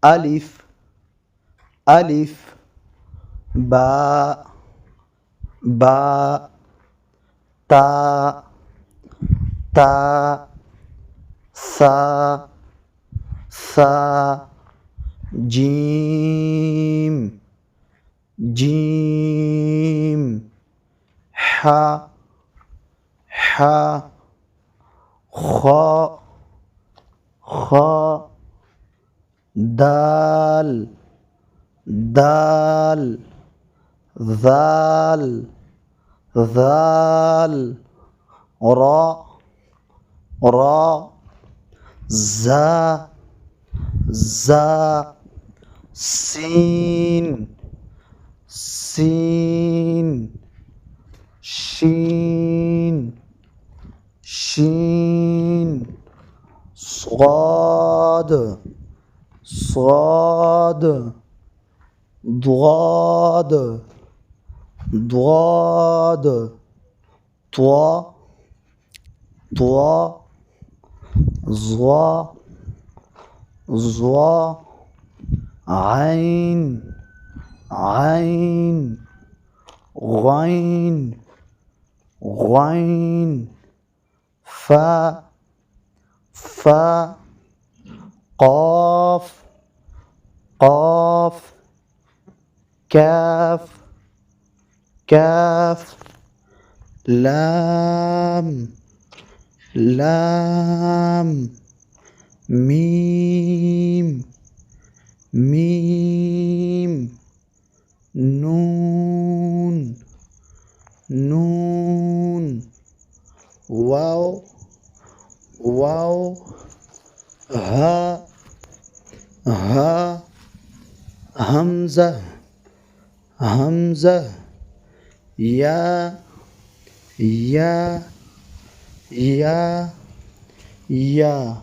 ألف ألف باء باء تاء تاء ثاء ثاء جيم جيم حاء حاء خاء خاء دال دال ذال ذال راء راء زا زا سين سين شين شين صاد صاد ضاد ضاد طاء طاء ظا ظا عين عين غين غين فاء فاء قاف قاف كاف كاف لام لام ميم ميم نون نون واو واو ها ها همزة همزة يا يا يا